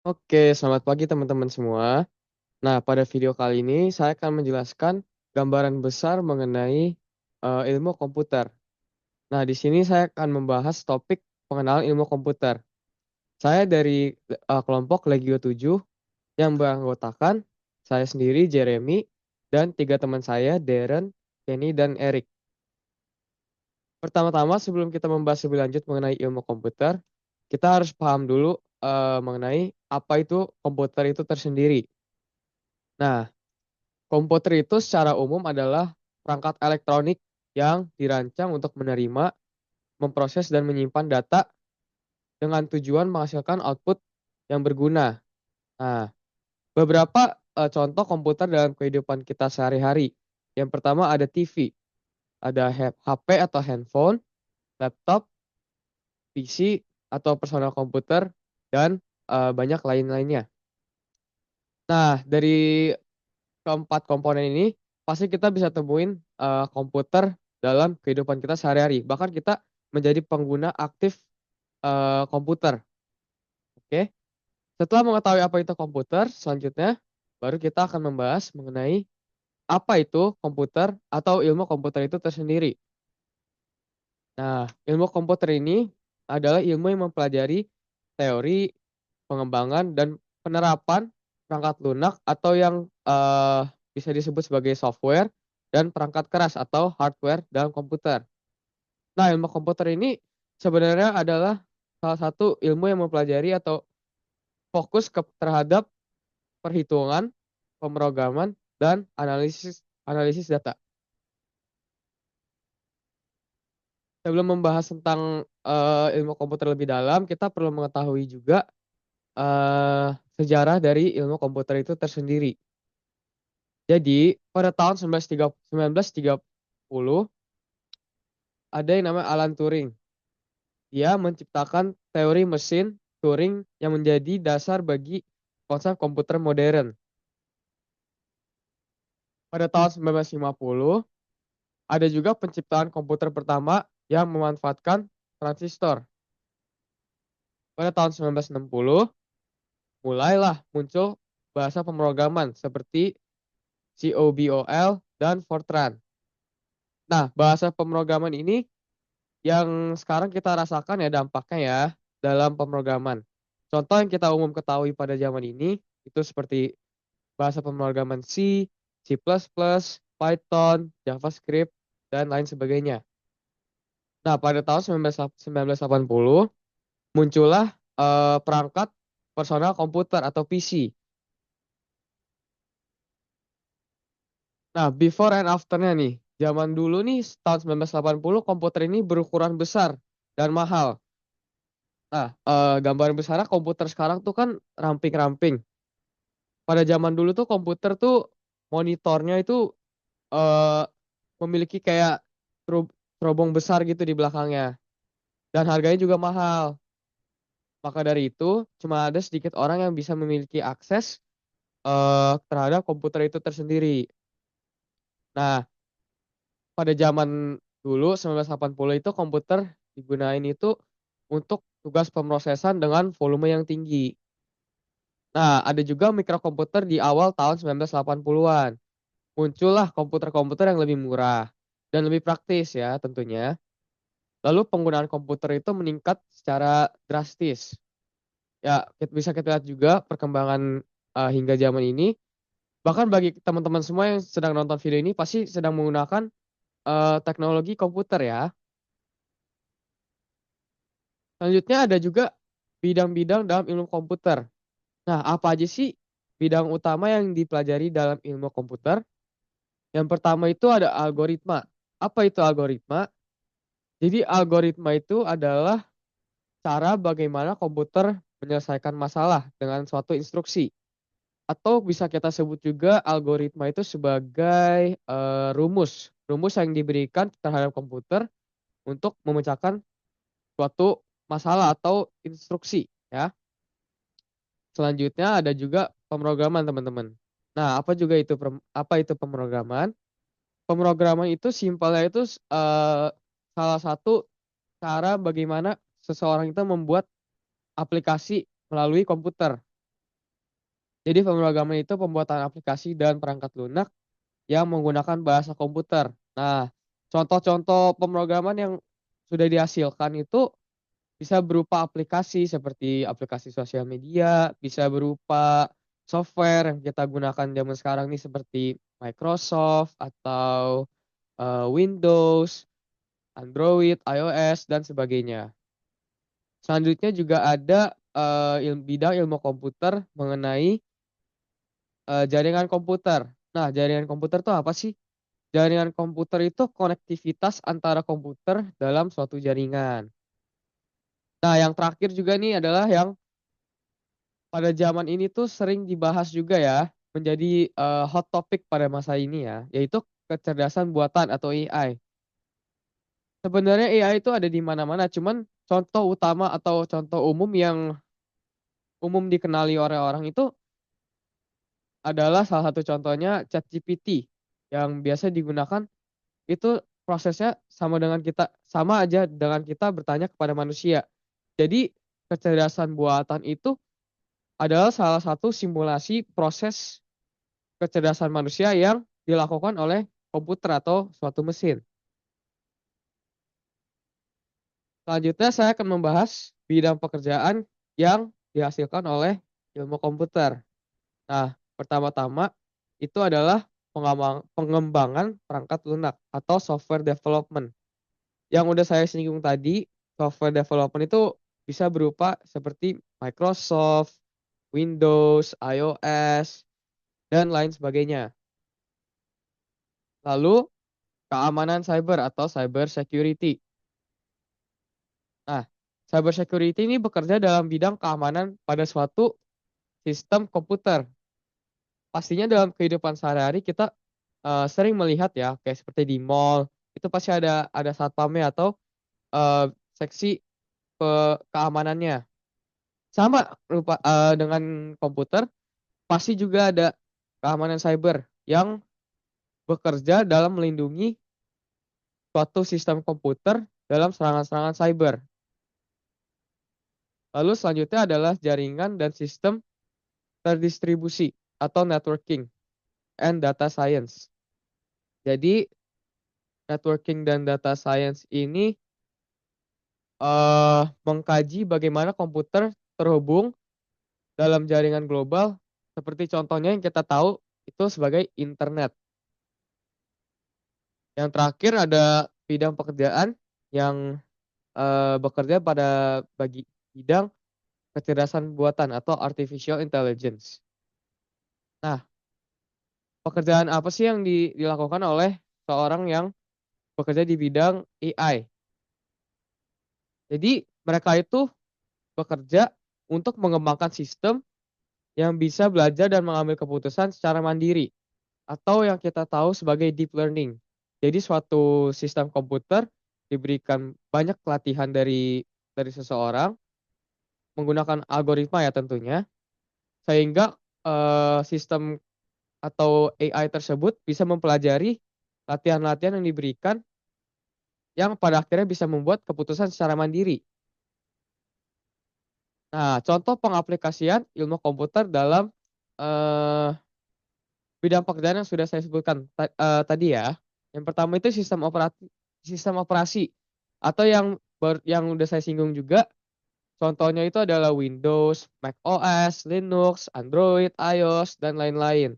Oke, selamat pagi teman-teman semua. Nah, pada video kali ini saya akan menjelaskan gambaran besar mengenai ilmu komputer. Nah, di sini saya akan membahas topik pengenalan ilmu komputer. Saya dari kelompok Legio 7 yang beranggotakan saya sendiri, Jeremy, dan tiga teman saya, Darren, Kenny, dan Eric. Pertama-tama, sebelum kita membahas lebih lanjut mengenai ilmu komputer, kita harus paham dulu mengenai apa itu komputer itu tersendiri. Nah, komputer itu secara umum adalah perangkat elektronik yang dirancang untuk menerima, memproses, dan menyimpan data dengan tujuan menghasilkan output yang berguna. Nah, beberapa contoh komputer dalam kehidupan kita sehari-hari. Yang pertama ada TV, ada HP atau handphone, laptop, PC atau personal komputer, dan banyak lain-lainnya. Nah, dari keempat komponen ini pasti kita bisa temuin komputer dalam kehidupan kita sehari-hari. Bahkan kita menjadi pengguna aktif komputer. Oke. Setelah mengetahui apa itu komputer, selanjutnya baru kita akan membahas mengenai apa itu komputer atau ilmu komputer itu tersendiri. Nah, ilmu komputer ini adalah ilmu yang mempelajari teori, pengembangan, dan penerapan perangkat lunak atau yang bisa disebut sebagai software dan perangkat keras atau hardware dalam komputer. Nah, ilmu komputer ini sebenarnya adalah salah satu ilmu yang mempelajari atau fokus terhadap perhitungan, pemrograman, dan analisis analisis data. Sebelum membahas tentang ilmu komputer lebih dalam, kita perlu mengetahui juga sejarah dari ilmu komputer itu tersendiri. Jadi, pada tahun 1930 ada yang namanya Alan Turing. Dia menciptakan teori mesin Turing yang menjadi dasar bagi konsep komputer modern. Pada tahun 1950, ada juga penciptaan komputer pertama yang memanfaatkan transistor. Pada tahun 1960, mulailah muncul bahasa pemrograman seperti COBOL dan Fortran. Nah, bahasa pemrograman ini yang sekarang kita rasakan ya dampaknya ya dalam pemrograman. Contoh yang kita umum ketahui pada zaman ini itu seperti bahasa pemrograman C, C++, Python, JavaScript, dan lain sebagainya. Nah, pada tahun 1980 muncullah perangkat personal komputer atau PC. Nah, before and afternya nih. Zaman dulu nih, tahun 1980 komputer ini berukuran besar dan mahal. Nah, gambaran besarnya komputer sekarang tuh kan ramping-ramping. Pada zaman dulu tuh komputer tuh monitornya itu eh, memiliki kayak terobong besar gitu di belakangnya. Dan harganya juga mahal. Maka dari itu, cuma ada sedikit orang yang bisa memiliki akses terhadap komputer itu tersendiri. Nah, pada zaman dulu 1980 itu komputer digunain itu untuk tugas pemrosesan dengan volume yang tinggi. Nah, ada juga mikrokomputer di awal tahun 1980-an. Muncullah komputer-komputer yang lebih murah dan lebih praktis ya tentunya. Lalu penggunaan komputer itu meningkat secara drastis. Ya, bisa kita lihat juga perkembangan hingga zaman ini. Bahkan bagi teman-teman semua yang sedang nonton video ini pasti sedang menggunakan teknologi komputer ya. Selanjutnya ada juga bidang-bidang dalam ilmu komputer. Nah, apa aja sih bidang utama yang dipelajari dalam ilmu komputer? Yang pertama itu ada algoritma. Apa itu algoritma? Jadi algoritma itu adalah cara bagaimana komputer menyelesaikan masalah dengan suatu instruksi. Atau bisa kita sebut juga algoritma itu sebagai rumus. Rumus yang diberikan terhadap komputer untuk memecahkan suatu masalah atau instruksi ya. Selanjutnya ada juga pemrograman teman-teman. Nah, apa itu pemrograman? Pemrograman itu simpelnya itu salah satu cara bagaimana seseorang itu membuat aplikasi melalui komputer. Jadi pemrograman itu pembuatan aplikasi dan perangkat lunak yang menggunakan bahasa komputer. Nah, contoh-contoh pemrograman yang sudah dihasilkan itu bisa berupa aplikasi seperti aplikasi sosial media, bisa berupa software yang kita gunakan zaman sekarang ini seperti Microsoft atau Windows, Android, iOS, dan sebagainya. Selanjutnya juga ada bidang ilmu komputer mengenai jaringan komputer. Nah, jaringan komputer itu apa sih? Jaringan komputer itu konektivitas antara komputer dalam suatu jaringan. Nah, yang terakhir juga nih adalah yang pada zaman ini tuh sering dibahas juga ya, menjadi hot topic pada masa ini ya, yaitu kecerdasan buatan atau AI. Sebenarnya AI itu ada di mana-mana, cuman contoh utama atau contoh umum yang umum dikenali oleh orang itu adalah salah satu contohnya ChatGPT yang biasa digunakan itu prosesnya sama aja dengan kita bertanya kepada manusia. Jadi kecerdasan buatan itu adalah salah satu simulasi proses kecerdasan manusia yang dilakukan oleh komputer atau suatu mesin. Selanjutnya saya akan membahas bidang pekerjaan yang dihasilkan oleh ilmu komputer. Nah, pertama-tama itu adalah pengembangan perangkat lunak atau software development. Yang udah saya singgung tadi, software development itu bisa berupa seperti Microsoft, Windows, iOS, dan lain sebagainya. Lalu, keamanan cyber atau cyber security. Nah, cyber security ini bekerja dalam bidang keamanan pada suatu sistem komputer. Pastinya dalam kehidupan sehari-hari kita sering melihat ya, kayak seperti di mall, itu pasti ada satpamnya atau seksi keamanannya. Sama dengan komputer, pasti juga ada keamanan cyber yang bekerja dalam melindungi suatu sistem komputer dalam serangan-serangan cyber. Lalu selanjutnya adalah jaringan dan sistem terdistribusi atau networking and data science. Jadi networking dan data science ini mengkaji bagaimana komputer terhubung dalam jaringan global seperti contohnya yang kita tahu itu sebagai internet. Yang terakhir ada bidang pekerjaan yang bekerja pada bidang kecerdasan buatan atau artificial intelligence. Nah, pekerjaan apa sih yang dilakukan oleh seorang yang bekerja di bidang AI? Jadi mereka itu bekerja untuk mengembangkan sistem yang bisa belajar dan mengambil keputusan secara mandiri atau yang kita tahu sebagai deep learning. Jadi suatu sistem komputer diberikan banyak pelatihan dari seseorang menggunakan algoritma ya tentunya sehingga sistem atau AI tersebut bisa mempelajari latihan-latihan yang diberikan yang pada akhirnya bisa membuat keputusan secara mandiri. Nah, contoh pengaplikasian ilmu komputer dalam eh, bidang pekerjaan yang sudah saya sebutkan tadi ya. Yang pertama itu sistem operasi atau yang udah saya singgung juga. Contohnya itu adalah Windows, Mac OS, Linux, Android, iOS, dan lain-lain.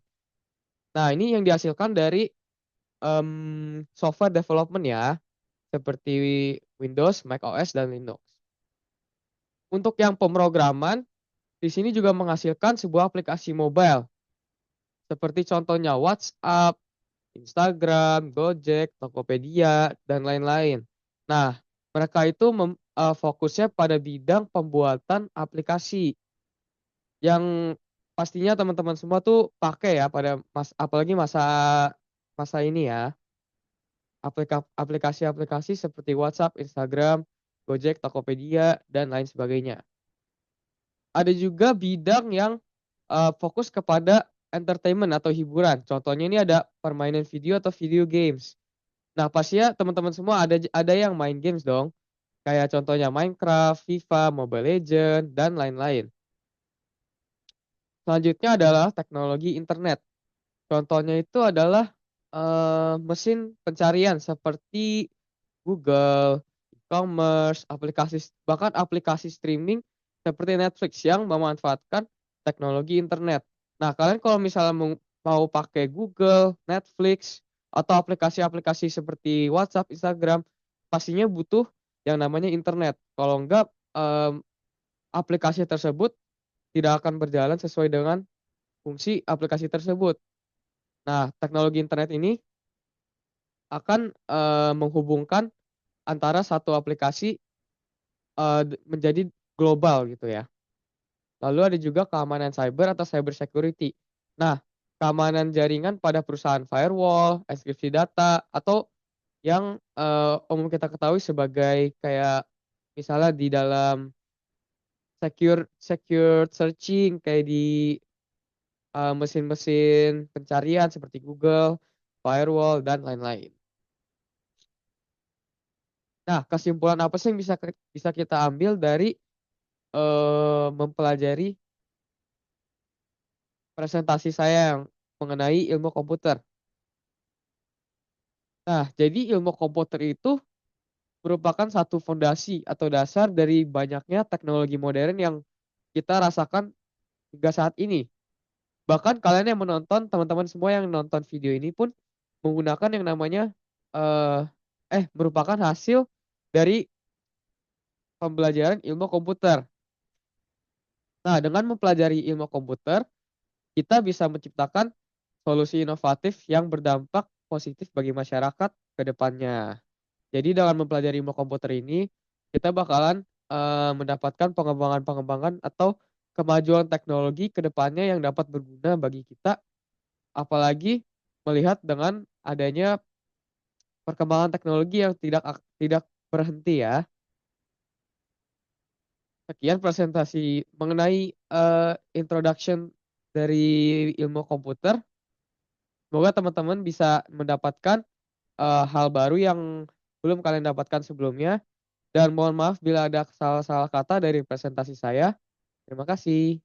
Nah, ini yang dihasilkan dari software development ya, seperti Windows, Mac OS, dan Linux. Untuk yang pemrograman, di sini juga menghasilkan sebuah aplikasi mobile, seperti contohnya WhatsApp, Instagram, Gojek, Tokopedia, dan lain-lain. Nah, mereka itu fokusnya pada bidang pembuatan aplikasi yang pastinya teman-teman semua tuh pakai ya pada apalagi masa masa ini ya. Aplikasi-aplikasi seperti WhatsApp, Instagram, Gojek, Tokopedia, dan lain sebagainya. Ada juga bidang yang fokus kepada entertainment atau hiburan. Contohnya ini ada permainan video atau video games. Nah, pastinya teman-teman semua ada yang main games dong. Kayak contohnya Minecraft, FIFA, Mobile Legends, dan lain-lain. Selanjutnya adalah teknologi internet. Contohnya itu adalah mesin pencarian seperti Google, e-commerce, bahkan aplikasi streaming seperti Netflix yang memanfaatkan teknologi internet. Nah, kalian kalau misalnya mau pakai Google, Netflix, atau aplikasi-aplikasi seperti WhatsApp, Instagram, pastinya butuh yang namanya internet. Kalau enggak, aplikasi tersebut tidak akan berjalan sesuai dengan fungsi aplikasi tersebut. Nah, teknologi internet ini akan menghubungkan antara satu aplikasi menjadi global gitu ya. Lalu ada juga keamanan cyber atau cyber security. Nah, keamanan jaringan pada perusahaan firewall, enkripsi data, atau yang umum kita ketahui sebagai kayak misalnya di dalam secure searching kayak di mesin-mesin pencarian seperti Google, firewall, dan lain-lain. Nah, kesimpulan apa sih yang bisa kita ambil dari mempelajari presentasi saya yang mengenai ilmu komputer? Nah, jadi ilmu komputer itu merupakan satu fondasi atau dasar dari banyaknya teknologi modern yang kita rasakan hingga saat ini. Bahkan kalian yang menonton, teman-teman semua yang nonton video ini pun menggunakan yang namanya eh merupakan hasil dari pembelajaran ilmu komputer. Nah, dengan mempelajari ilmu komputer, kita bisa menciptakan solusi inovatif yang berdampak positif bagi masyarakat ke depannya. Jadi dengan mempelajari ilmu komputer ini, kita bakalan mendapatkan pengembangan-pengembangan atau kemajuan teknologi ke depannya yang dapat berguna bagi kita, apalagi melihat dengan adanya perkembangan teknologi yang tidak berhenti ya. Sekian presentasi mengenai introduction dari ilmu komputer. Semoga teman-teman bisa mendapatkan hal baru yang belum kalian dapatkan sebelumnya. Dan mohon maaf bila ada salah-salah kata dari presentasi saya. Terima kasih.